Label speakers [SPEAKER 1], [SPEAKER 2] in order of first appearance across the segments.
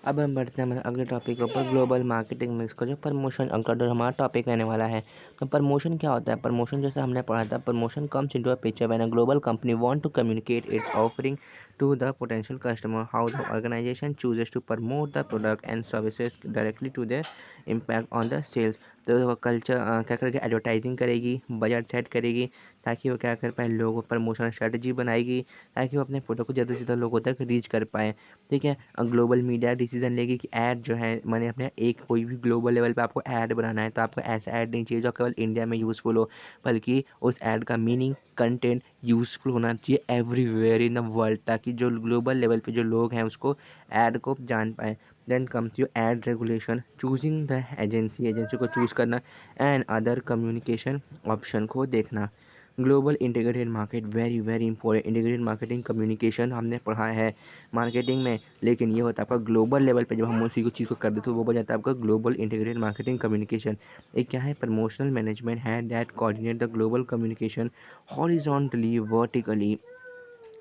[SPEAKER 1] अब हम बढ़ते हैं हमारे अगले टॉपिक के ऊपर, ग्लोबल मार्केटिंग मिक्स का जो प्रमोशन का जो हमारा टॉपिक रहने वाला है। तो प्रमोशन क्या होता है? प्रमोशन जैसे हमने पढ़ा था, promotion comes into a picture when a global company want to communicate its offering to the potential customer, how the organization chooses to promote the product and services directly to their impact on the sales. तो वो culture क्या करेगी? Advertising करेगी, budget set करेगी, ताकि वो क्या कर पाए, लोगों प्रमोशन स्ट्रेटजी बनाएगी ताकि वो अपने प्रोडक्ट को ज़्यादा से ज़्यादा लोगों तक रीच कर पाए। ठीक है। ग्लोबल मीडिया डिसीजन लेगी कि ऐड जो है, मैंने अपने एक कोई भी ग्लोबल लेवल पे आपको ऐड बनाना है तो आपको ऐसा ऐड नहीं चाहिए जो केवल इंडिया में यूज़फुल हो, बल्कि उस ऐड का मीनिंग, कंटेंट यूज़फुल होना चाहिए एवरीवेयर इन द वर्ल्ड, ताकि जो ग्लोबल लेवल पे जो लोग हैं उसको ऐड को जान पाएँ। Then comes your ad regulation, choosing the agency को चूज़ करना, एंड अदर कम्युनिकेशन ऑप्शन को देखना। Global integrated market, very very important. Integrated marketing communication हमने पढ़ा है मार्केटिंग में, लेकिन ये होता है आपका ग्लोबल लेवल पे, जब हम उसी को चीज़ को कर देते हैं वो बन जाता है आपका ग्लोबल इंटीग्रेटेड मार्केटिंग कम्युनिकेशन। एक क्या है? प्रमोशनल मैनेजमेंट है that coordinate the global communication horizontally, vertically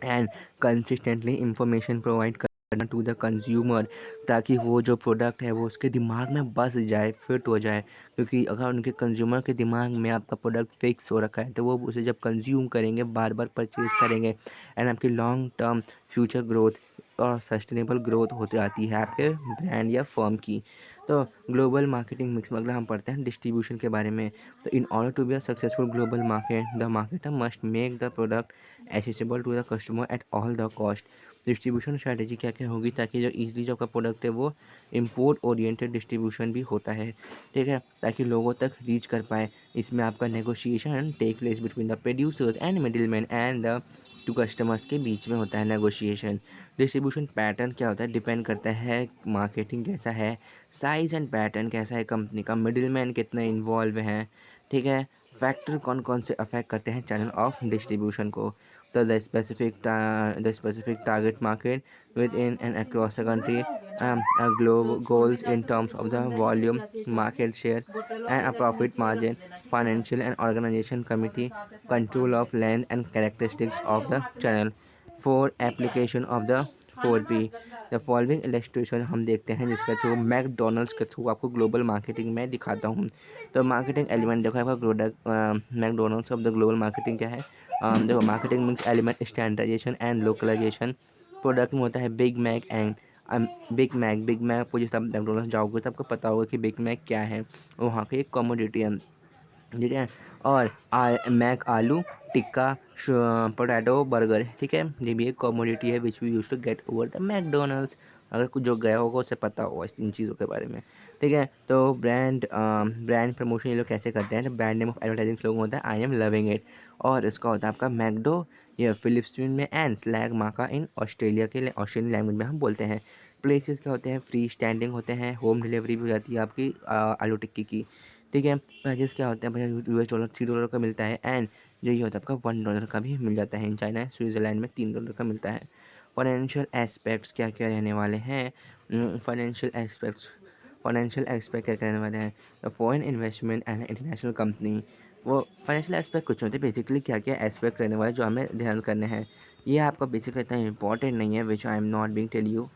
[SPEAKER 1] and consistently information provide करना टू द कंज्यूमर, ताकि वो जो प्रोडक्ट है वो उसके दिमाग में बस जाए, फिट हो जाए। क्योंकि अगर उनके कंज्यूमर के दिमाग में आपका प्रोडक्ट फिक्स हो रखा है तो वो उसे जब कंज्यूम करेंगे, बार बार परचेज करेंगे, एंड आपकी लॉन्ग टर्म फ्यूचर ग्रोथ और सस्टेनेबल ग्रोथ होती आती है आपके ब्रांड या फर्म की। तो ग्लोबल मार्केटिंग मिक्स में अगर हम पढ़ते हैं डिस्ट्रीब्यूशन के बारे में, तो in order to be a successful global market, the marketer must make the product accessible to the customer at all the cost। Distribution strategy क्या क्या होगी ताकि जो ईजिली जो आपका प्रोडक्ट है वो इम्पोर्ट ओरिएंटेड डिस्ट्रीब्यूशन भी होता है। ठीक है, ताकि लोगों तक रीच कर पाए। इसमें आपका negotiation take place between the producers and middle man and the two customers के बीच में होता है नेगोशिएशन। डिस्ट्रीब्यूशन पैटर्न क्या होता है? डिपेंड करता है मार्केटिंग कैसा है, साइज़ एंड पैटर्न कैसा है कंपनी का, मिडिल मैन कितने इन्वॉल्व हैं। ठीक है, फैक्टर कौन कौन से अफेक्ट करते हैं चैनल ऑफ डिस्ट्रीब्यूशन को। तो the specific target market within and across the country, global goals in terms of the volume, market share, and a profit margin, financial and organization committee, control of length and characteristics of the channel। for application of the 4P, the following illustration हम देखते हैं जिसके through McDonald's के through आपको global marketing में दिखाता हूँ। तो मार्केटिंग एलिमेंट देखो आपका product, McDonald's of the global marketing क्या है? देखो marketing means element standardization and localization. Product में होता है Big Mac and Big Mac आपको जैसे आप मैकडोनल्ड्स जाओगे तो आपको पता होगा कि बिग मैक क्या है, वहाँ की एक कमोडिटी है। ठीक है, और मैक आलू टिक्का पोटैटो बर्गर। ठीक है, ये भी एक कमोडिटी है which we use to get over the McDonald's. अगर कुछ जो गया होगा उसे पता होगा इन चीज़ों के बारे में। ठीक है, तो ब्रांड प्रमोशन ये लोग कैसे करते हैं? तो brand name of advertising slogan होता है आई एम लविंग इट, और इसका होता है आपका मैकडो, ये फिलिप्सविन में, एंड स्लैग माका इन ऑस्ट्रेलिया के ऑस्ट्रेलियन लैंग्वेज में हम बोलते हैं। प्लेसेस क्या होते हैं? फ्री स्टैंडिंग होते हैं, होम डिलीवरी भी हो जाती है आपकी आलू टिक्की की। ठीक है, प्राइजेस क्या होते हैं भैया? $3 $3 का मिलता है, एंड जो ये होता है आपका $1 का भी मिल जाता है। इन चाइना स्विट्ज़रलैंड में $3 का मिलता है। फाइनेंशियल एस्पेक्ट्स क्या क्या रहने वाले हैं? फाइनेंशियल एस्पेक्ट क्या क्या रहने वाले हैं? Foreign investment and international company. वो फाइनेंशियल एस्पेक्ट कुछ होते हैं बेसिकली, क्या क्या एस्पेक्ट रहने वाले जो हमें ध्यान करने हैं। ये आपका बेसिकली इतना इंपॉर्टेंट नहीं है, which I am not being tell you.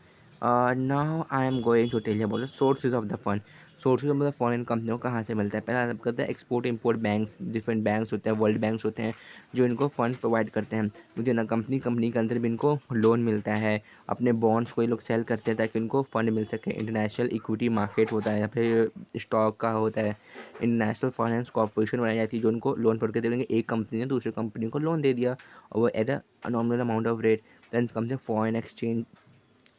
[SPEAKER 1] Now I am going to tell you about the sources of the fund. Sources of the foreign कंपनियों कहाँ से मिलता है? पहला आप करते हैं export import banks, different banks होते हैं, वर्ल्ड बैंक्स होते हैं जो इनको फंड प्रोवाइड करते हैं। मुझे ना कंपनी के अंदर भी इनको लोन मिलता है, अपने बॉन्ड्स को ये लोग सेल करते हैं ताकि उनको फंड मिल सके। इंटरनेशनल इक्विटी मार्केट होता है या फिर स्टॉक का होता है। इंटरनेशनल फाइनेंस कॉर्पोरेशन बनाई जाती है जो उनको लोन पढ़ के दे देंगे। एक कंपनी ने दूसरी कंपनी को लोन दे दिया और वो at a nominal amount of rate. Then comes the foreign exchange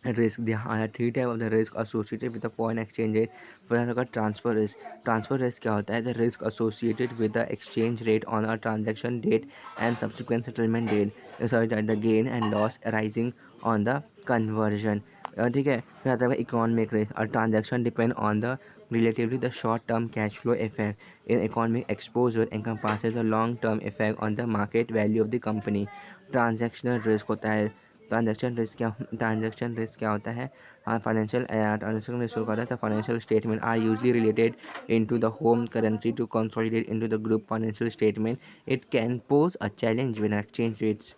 [SPEAKER 1] risk. There are three type of the risk associated with the foreign exchange rate। फिर का ट्रांसफ़र रिस्क। ट्रांसफ़र रिस्क क्या होता है? The risk associated with the exchange rate on a transaction date and subsequent settlement date, sorry the gain and loss arising on the conversion. ठीक है, फिर आता है economic risk. A transaction depend on the relatively the short-term cash flow effect in economic exposure encompasses the long-term effect on the market value of the company। Transactional risk होता है। Transaction risk क्या होता है? Financial transaction risk होता है। The financial statement are usually related into the home currency to consolidate into the group financial statement. It can pose a challenge with exchange rates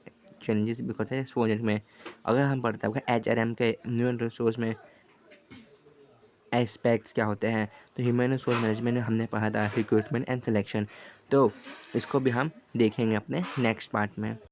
[SPEAKER 1] challenges भी होते हैं exponent में। अगर हम पढ़ते हैं आपका HRM के ह्यूमन रिसोर्स में, एस्पेक्ट्स क्या होते हैं। तो ह्यूमन रिसोर्स मैनेजमेंट में हमने पढ़ा था रिक्रूटमेंट एंड सिलेक्शन। तो इसको भी हम देखेंगे अपने नेक्स्ट पार्ट में।